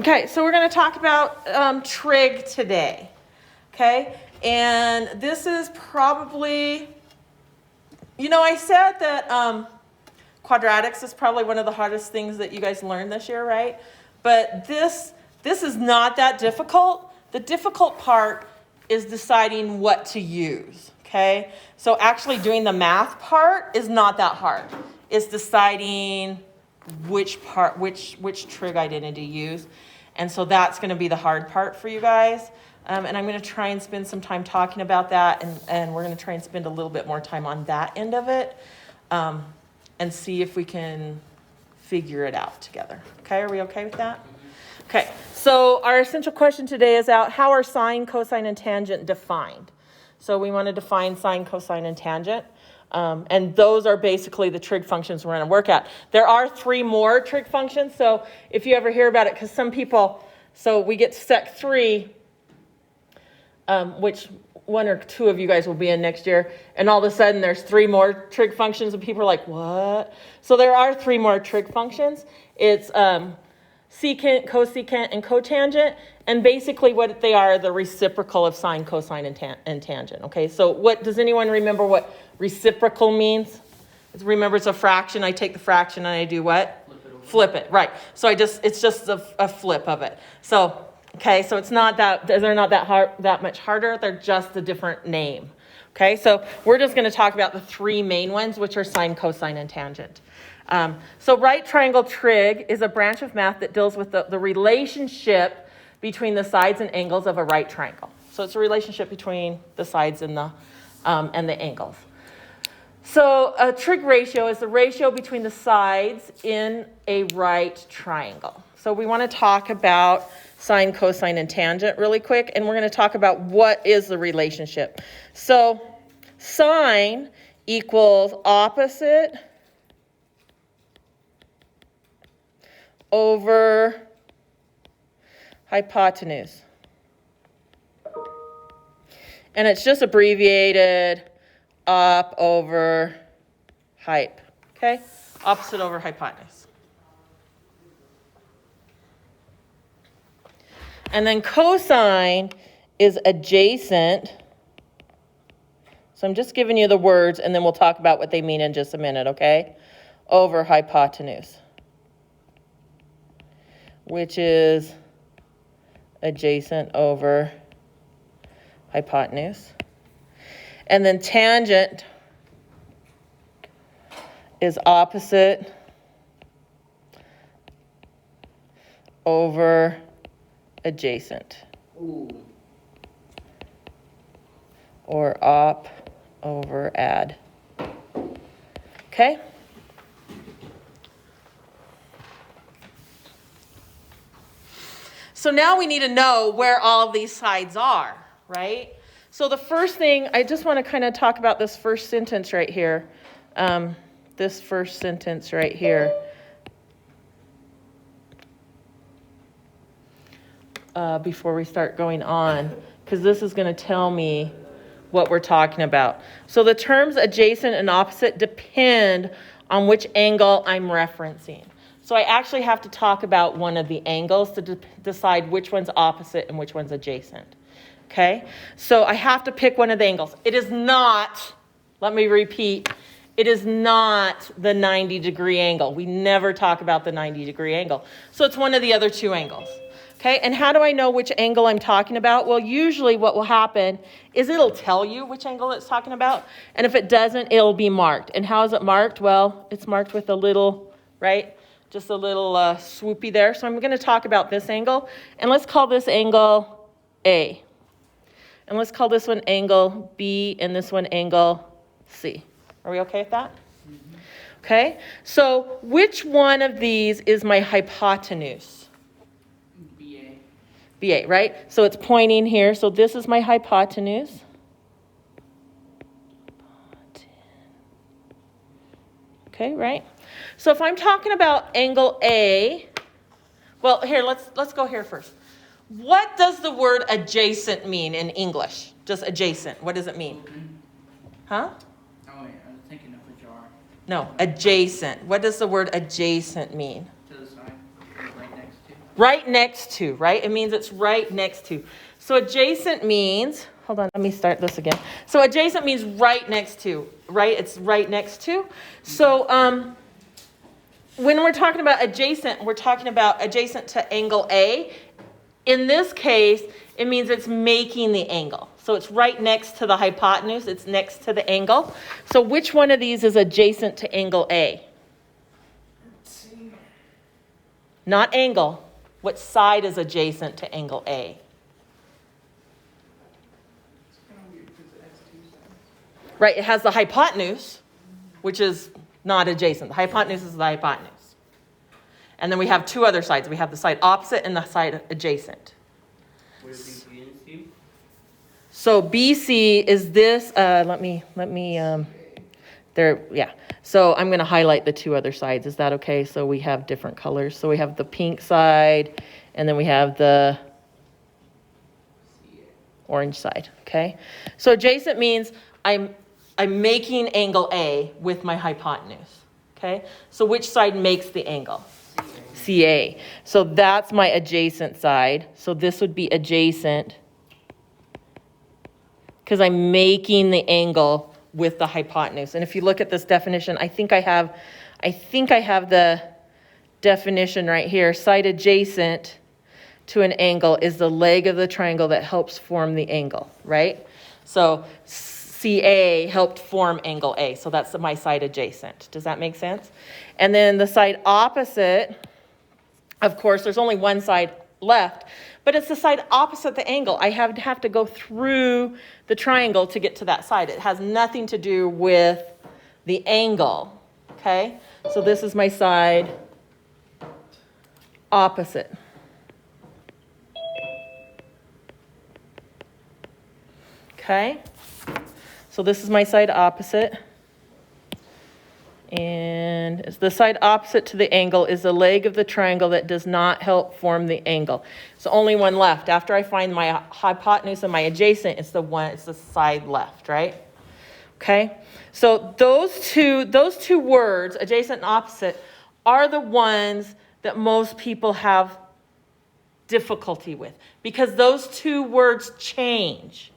Okay, so we're going to talk about trig today. Okay, and this is probably, I said that quadratics is probably one of the hardest things that you guys learned this year, right? But this is not that difficult. The difficult part is deciding what to use, okay? So actually doing the math part is not that hard. It's deciding which trig identity to use. And so that's going to be the hard part for you guys. And I'm going to try and spend some time talking about that, and we're going to try and spend a little bit more time on that end of it, and see if we can figure it out together. Okay, are we okay with that? Okay, so our essential question today is how are sine, cosine, and tangent defined? So we want to define sine, cosine, and tangent. And those are basically the trig functions we're going to work at. There are 3 more trig functions, so if you ever hear about it, because some people, so we get to sec 3, which 1 or 2 of you guys will be in next year, and all of a sudden there's 3 more trig functions, and people are like, what? So there are 3 more trig functions. It's secant, cosecant, and cotangent, and basically what they are the reciprocal of sine, cosine, and tangent. Okay, so does anyone remember what reciprocal means? Remember, it's a fraction. I take the fraction and I do what? Flip it, right. So it's just a flip of it. So, okay, so it's not that, they're not that much harder. They're just a different name. Okay, so we're just going to talk about the 3 main ones, which are sine, cosine, and tangent. So right triangle trig is a branch of math that deals with the relationship between the sides and angles of a right triangle. So it's a relationship between the sides and the angles. So a trig ratio is the ratio between the sides in a right triangle. So we want to talk about sine, cosine, and tangent really quick, and we're going to talk about what is the relationship. So sine equals opposite over hypotenuse. And it's just abbreviated op over hype, okay? Opposite over hypotenuse. And then cosine is adjacent. So I'm just giving you the words, and then we'll talk about what they mean in just a minute, okay? Over hypotenuse, which is adjacent over hypotenuse. And then tangent is opposite over adjacent. Ooh. Or op over add. Okay? So now we need to know where all of these sides are, right? So the first thing, I just want to kind of talk about this first sentence right here. This first sentence right here. Before we start going on, because this is going to tell me what we're talking about. So the terms adjacent and opposite depend on which angle I'm referencing. So I actually have to talk about one of the angles to decide which one's opposite and which one's adjacent. Okay? So I have to pick one of the angles. It is not, let me repeat, it is not the 90-degree angle. We never talk about the 90-degree angle. So it's one of the other 2 angles. Okay? And how do I know which angle I'm talking about? Well, usually what will happen is it'll tell you which angle it's talking about. And if it doesn't, it'll be marked. And how is it marked? Well, it's marked with a little, right? Just a little swoopy there. So I'm going to talk about this angle. And let's call this angle A. And let's call this one angle B and this one angle C. Are we okay with that? Mm-hmm. Okay. So which one of these is my hypotenuse? BA. BA, right? So it's pointing here. So this is my hypotenuse. Okay, right? So if I'm talking about angle A, well, here, let's go here first. What does the word adjacent mean in English? Just adjacent. What does it mean? Huh? Oh, wait, I was thinking of a jar. No, adjacent. What does the word adjacent mean? To the side, right next to. Right next to, right? It means it's right next to. So adjacent means, hold on, let me start this again. So adjacent means right next to, right? It's right next to. So when we're talking about adjacent, we're talking about adjacent to angle A. In this case, it means it's making the angle. So it's right next to the hypotenuse. It's next to the angle. So which one of these is adjacent to angle A? Not angle. What side is adjacent to angle A? Right, it has the hypotenuse, which is not adjacent. The hypotenuse is the hypotenuse. And then we have two other sides. We have the side opposite and the side adjacent. Would it be B and C? So BC is this, there, yeah. So I'm going to highlight the two other sides. Is that okay? So we have different colors. So we have the pink side, and then we have the orange side, okay? So adjacent means I'm making angle A with my hypotenuse, okay? So which side makes the angle? CA. So that's my adjacent side. So this would be adjacent because I'm making the angle with the hypotenuse. And if you look at this definition, I think I have the definition right here. Side adjacent to an angle is the leg of the triangle that helps form the angle, right? So CA helped form angle A. So that's my side adjacent. Does that make sense? And then the side opposite, of course, there's only one side left, but it's the side opposite the angle. I have to go through the triangle to get to that side. It has nothing to do with the angle, okay? So this is my side opposite. Okay? So this is my side opposite. And the side opposite to the angle is the leg of the triangle that does not help form the angle. So only one left. After I find my hypotenuse and my adjacent, it's the side left, right? Okay? So those two words, adjacent and opposite, are the ones that most people have difficulty with because those two words change.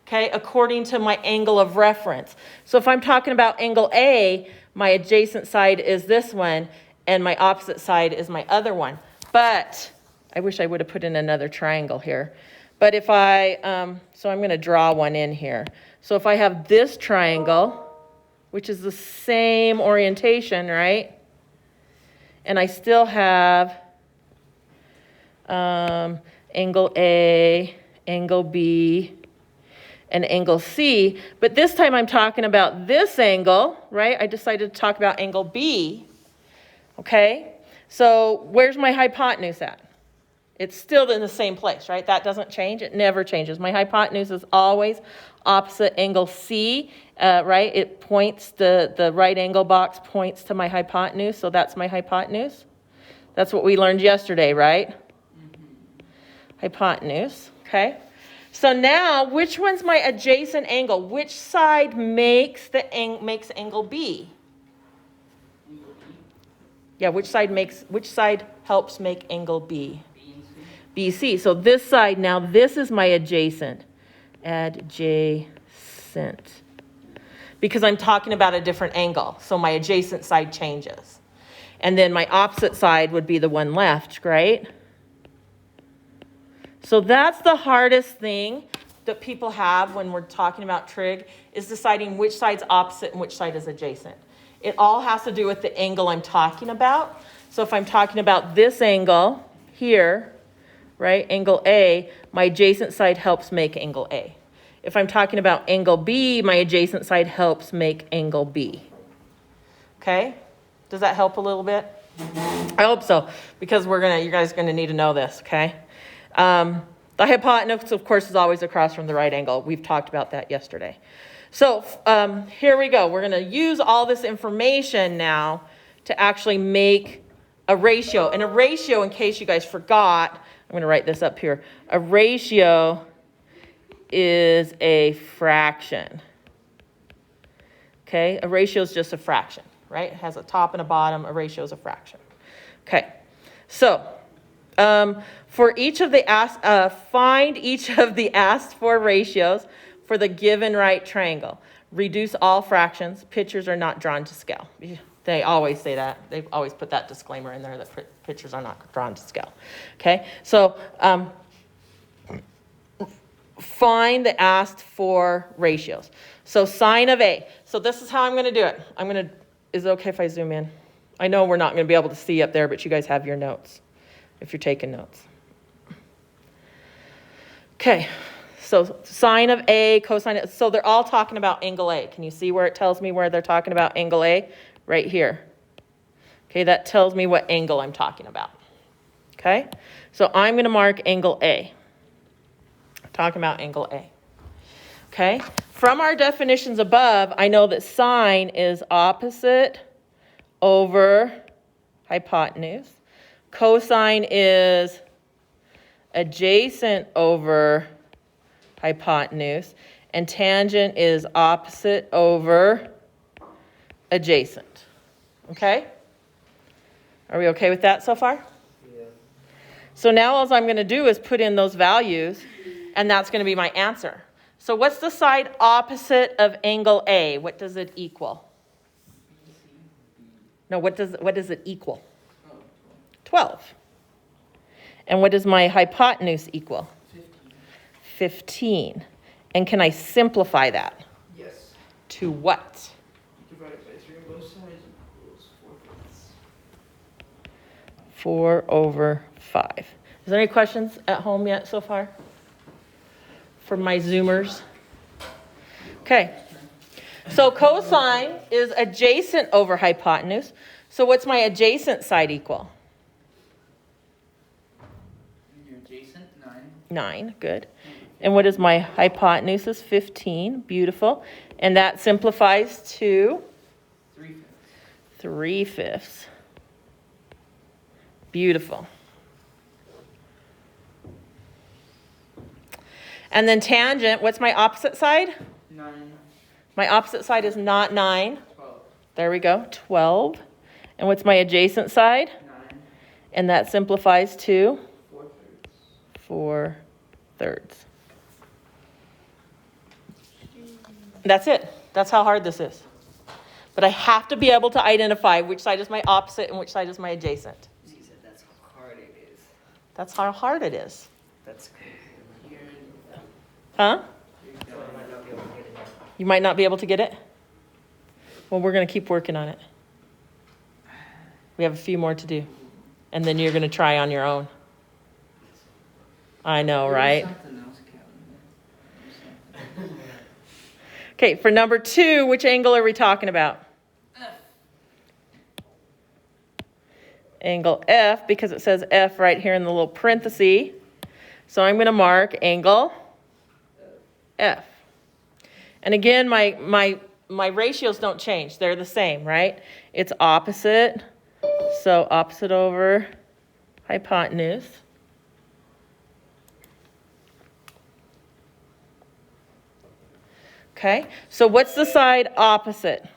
Okay, according to my angle of reference. So if I'm talking about angle A, my adjacent side is this one, and my opposite side is my other one. But I wish I would have put in another triangle here. But if so I'm going to draw one in here. So if I have this triangle, which is the same orientation, right? And I still have angle A, angle B, and angle C, but this time I'm talking about this angle, right? I decided to talk about angle B, okay? So where's my hypotenuse at? It's still in the same place, right? That doesn't change, it never changes. My hypotenuse is always opposite angle C, right? It points, the right angle box points to my hypotenuse, so that's my hypotenuse. That's what we learned yesterday, right? Mm-hmm. Hypotenuse, okay? So now, which one's my adjacent angle? Which side makes angle B? Yeah, which side helps make angle B? BC. So this side now, this is my adjacent. Adjacent. Because I'm talking about a different angle. So my adjacent side changes. And then my opposite side would be the one left, right? So that's the hardest thing that people have when we're talking about trig, is deciding which side's opposite and which side is adjacent. It all has to do with the angle I'm talking about. So if I'm talking about this angle here, right, angle A, my adjacent side helps make angle A. If I'm talking about angle B, my adjacent side helps make angle B. Okay? Does that help a little bit? I hope so, because you guys are gonna need to know this, okay? The hypotenuse, of course, is always across from the right angle. We've talked about that yesterday. So here we go. We're going to use all this information now to actually make a ratio. And a ratio, in case you guys forgot, I'm going to write this up here. A ratio is a fraction. Okay? A ratio is just a fraction, right? It has a top and a bottom. A ratio is a fraction. Okay. So For each of the find each of the asked for ratios for the given right triangle. Reduce all fractions. Pictures are not drawn to scale. They always say that. They've always put that disclaimer in there that pictures are not drawn to scale. Okay, so find the asked for ratios. So sine of A. So this is how I'm going to do it. Is it okay if I zoom in? I know we're not going to be able to see up there, but you guys have your notes if you're taking notes. Okay, so sine of A, cosine of, so they're all talking about angle A. Can you see where it tells me where they're talking about angle A? Right here. Okay, that tells me what angle I'm talking about. Okay, so I'm going to mark angle A. Talking about angle A. Okay, from our definitions above, I know that sine is opposite over hypotenuse. Cosine is adjacent over hypotenuse. And tangent is opposite over adjacent. Okay? Are we okay with that so far? Yeah. So now all I'm going to do is put in those values, and that's going to be my answer. So what's the side opposite of angle A? What does it equal? No, what does it equal? 12. And what does my hypotenuse equal? 15. And can I simplify that? Yes. To what? Divide it by 3 on both sides equals 4/5. 4 over 5. Is there any questions at home yet so far? For my Zoomers? Okay. So cosine is adjacent over hypotenuse. So what's my adjacent side equal? Your adjacent, 9. 9, good. And what is my hypotenuse is 15, beautiful. And that simplifies to 3/5. 3/5. Beautiful. And then tangent, what's my opposite side? 9. My opposite side is not 9. 12. There we go, 12. And what's my adjacent side? 9. And that simplifies to 4/3. 4/3. That's it. That's how hard this is. But I have to be able to identify which side is my opposite and which side is my adjacent. She said that's how hard it is. That's how hard it is. That's crazy. Huh? So I might not be able to get it now. You might not be able to get it? Well, we're going to keep working on it. We have a few more to do. And then you're going to try on your own. I know, right? Something else, Kevin. Okay, for number 2, which angle are we talking about? Angle F, because it says F right here in the little parenthesis. So I'm going to mark angle F. And again, my ratios don't change. They're the same, right? It's opposite. So opposite over hypotenuse. Okay, so what's the side opposite?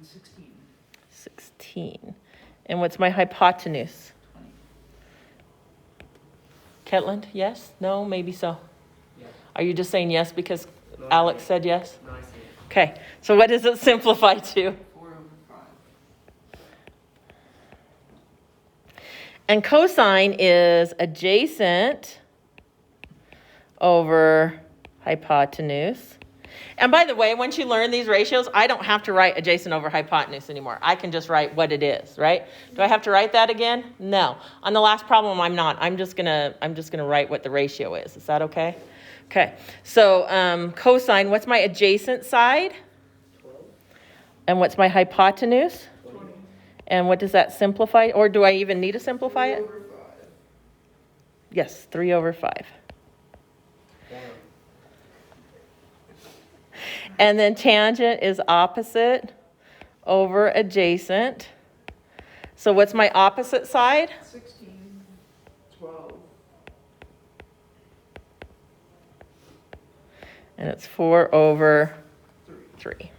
16. 16. And what's my hypotenuse? 20. Ketland, yes? No? Maybe so. Yeah. Are you just saying yes because No, Alex I- said yes? No, I see it. Okay, so what does it simplify to? 4/5. And cosine is adjacent over hypotenuse. And by the way, once you learn these ratios, I don't have to write adjacent over hypotenuse anymore. I can just write what it is, right? Do I have to write that again? No. On the last problem, I'm not. I'm just gonna write what the ratio is. Is that okay? Okay. So cosine, what's my adjacent side? 12. And what's my hypotenuse? 20. And what does that simplify? Or do I even need to simplify it? 4/5. Yes, 3 over 5. Damn. And then tangent is opposite over adjacent. So what's my opposite side? 16. 12. And it's 4 over 3.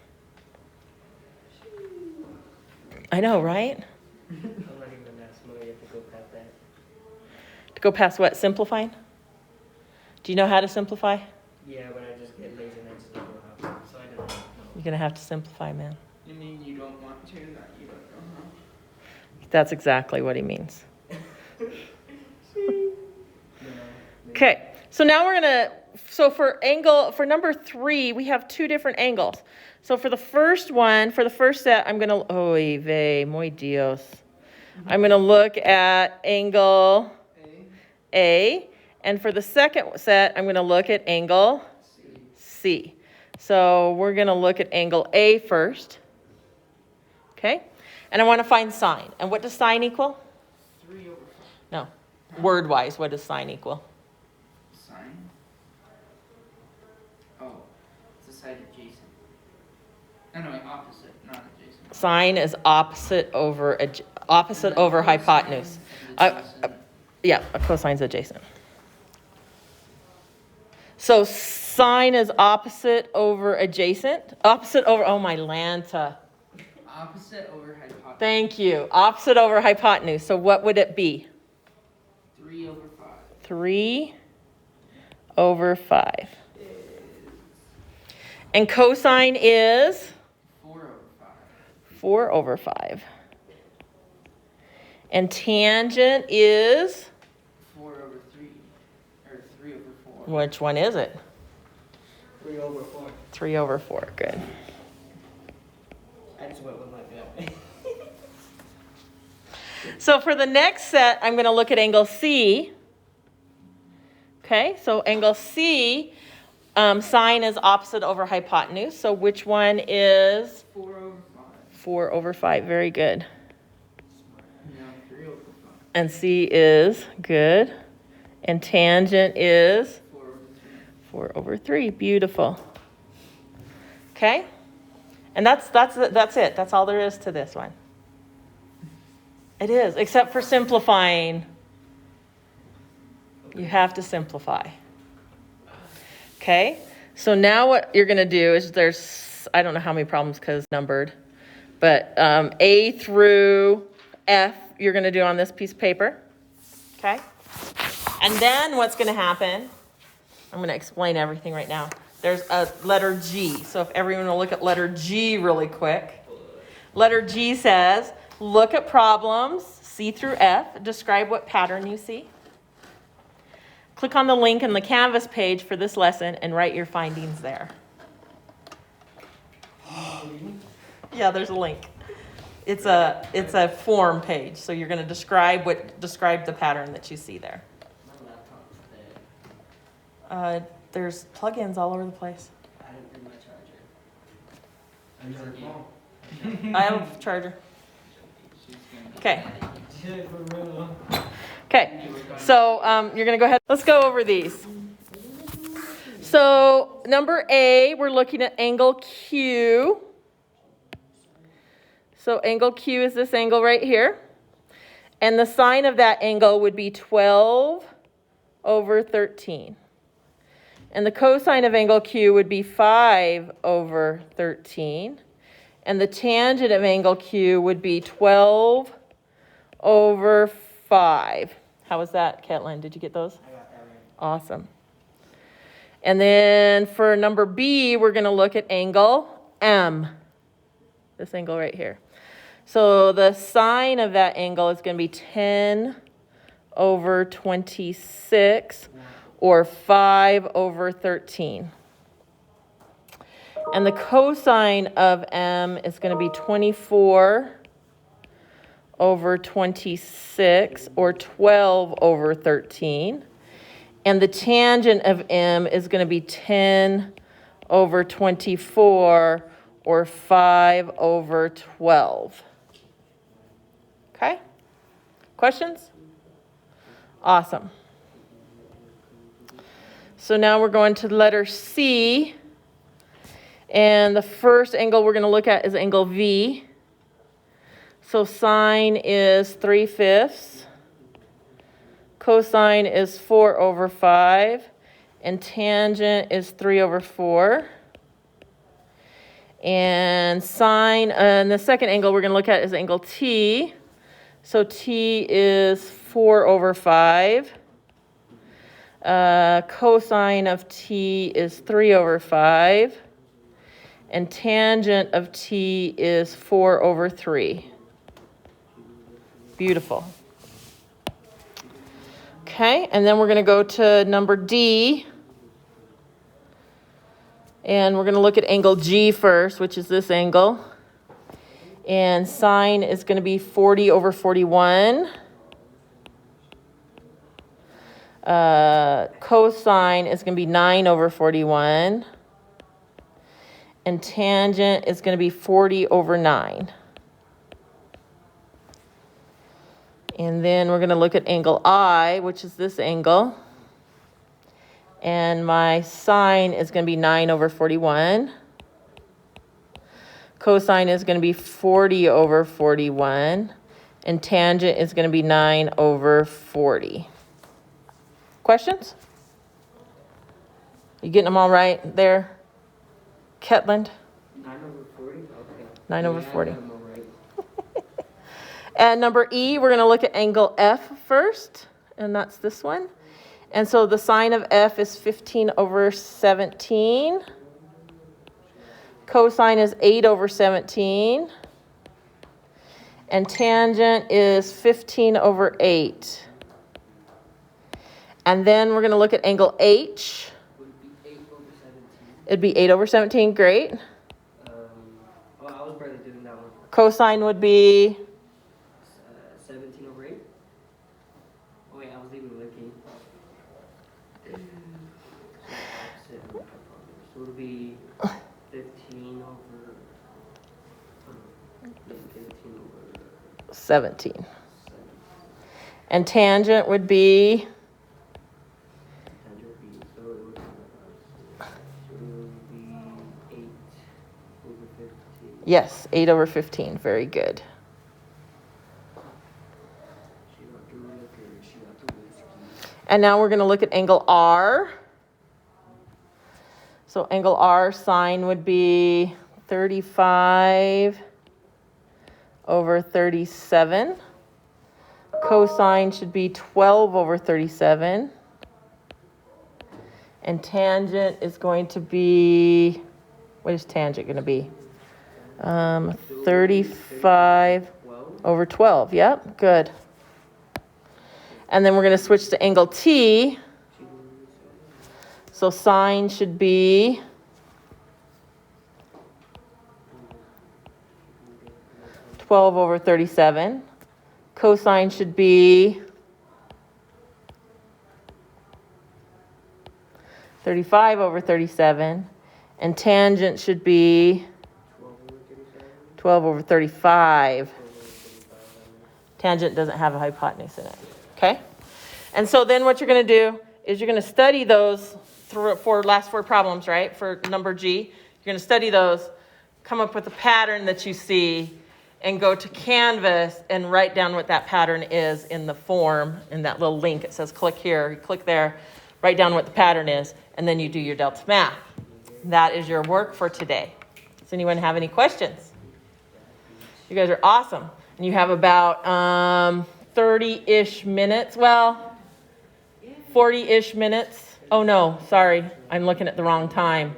I know, right? I'm not even that smart. You have to go To go past what? Simplifying? Do you know how to simplify? Yeah, but I just get lazy and I just don't know how to, so I don't know. You're going to have to simplify, man. You mean you don't want to, that you don't know how? That's exactly what he means. No, Okay, so now we're gonna, so for number 3, we have 2 different angles. So for the first one, for the first set, I'm gonna, oy vey, muy Dios. I'm gonna look at angle A, and for the second set, I'm gonna look at angle C. So we're gonna look at angle A first, okay? And I wanna find sine. And what does sine equal? 3/5. No, word-wise, what does sine equal? Sine? Oh, it's the side adjacent. Oh, no, opposite, not adjacent. Sine is opposite over hypotenuse. Yeah, a cosine's adjacent. So sine is opposite over adjacent. Opposite over, oh my Lanta. Opposite over hypotenuse. Thank you. Opposite over hypotenuse. So what would it be? 3/5. 3/5. And cosine is 4/5. 4/5. And tangent is, 4/3. Or 3/4. which one is it? 3/4. 3/4. Good. I just went with my gut. So for the next set, I'm going to look at angle C. Okay, so angle C, sine is opposite over hypotenuse. So which one is 4/5. 4/5? Very good. No, 3/5. And C is good. And tangent is 4/3. 4/3. Beautiful. Okay, and that's it. That's all there is to this one. It is, except for simplifying. You have to simplify. Okay, so now what you're going to do is I don't know how many problems because numbered, but A through F you're going to do on this piece of paper. Okay, and then what's going to happen, I'm going to explain everything right now. There's a letter G, so if everyone will look at letter G really quick. Letter G says, look at problems C through F, describe what pattern you see. Click on the link in the Canvas page for this lesson and write your findings there. Yeah, there's a link. It's a form page, so you're going to describe the pattern that you see there. My laptop's dead. There's plugins all over the place. I didn't bring my charger. I have a charger. She's gonna be Okay. For real. Okay, so you're going to go ahead. Let's go over these. So number A, we're looking at angle Q. So angle Q is this angle right here. And the sine of that angle would be 12/13. And the cosine of angle Q would be 5/13. And the tangent of angle Q would be 12/5. How was that, Catlin? Did you get those? I got that right. Awesome. And then for number B, we're going to look at angle M. This angle right here. So the sine of that angle is going to be 10/26 or 5/13. And the cosine of M is going to be 24/26 or 12/13. And the tangent of M is going to be 10/24 or 5/12. Okay? Questions? Awesome. So now we're going to letter C. And the first angle we're going to look at is angle V. So sine is 3/5. Cosine is 4/5. And tangent is 3/4. And sine, and the second angle we're going to look at is angle T. So T is 4/5. Cosine of t is 3 over 5. And tangent of t is 4 over 3. Beautiful. Okay, and then we're going to go to number D. And we're going to look at angle G first, which is this angle. And sine is going to be 40 over 41. Cosine is going to be 9 over 41. And tangent is going to be 40 over 9. And then we're going to look at angle I, which is this angle. And my sine is going to be 9 over 41. Cosine is going to be 40 over 41. And tangent is going to be 9 over 40. Questions? You getting them all right there, Ketland? 9 over 40? Okay. 9 over Yeah, I 40. got 'em all right. And number E, we're going to look at angle F first, and that's this one. And so the sine of F is 15 over 17. Cosine is 8 over 17. And tangent is 15 over 8. And then we're going to look at angle H. Would it be 8 over 17? It'd be 8 over 17, great. Oh, I was barely doing that one. Cosine would be 17 over 8? Oh, wait, I was even looking. So it'll be 15 over. 15 over 17. And tangent would be 100 so it would be 8 over 15. yes, 8 over 15. Very good. She got the liquor, she got the whiskey. And now we're going to look at angle R. So angle R, sine would be 35 over 37. Cosine should be 12 over 37. And tangent is going to be, what is tangent going to be? 35 over 12. Yep, good. And then we're going to switch to angle T. So sine should be 12 over 37. Cosine should be 35 over 37. And tangent should be 12 over 35. Tangent doesn't have a hypotenuse in it. Okay? And so then what you're going to do is you're going to study those for last 4 problems, right? For number G. You're going to study those, come up with a pattern that you see, and go to Canvas and write down what that pattern is in the form, in that little link. It says click here, you click there, write down what the pattern is, and then you do your Delta Math. That is your work for today. Does anyone have any questions? You guys are awesome. And you have about 30-ish minutes. Well, 40-ish minutes. Oh, no, sorry. I'm looking at the wrong time.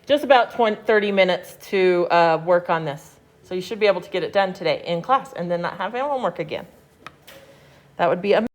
Just about 30 minutes to work on this. So you should be able to get it done today in class and then not have homework again. That would be amazing.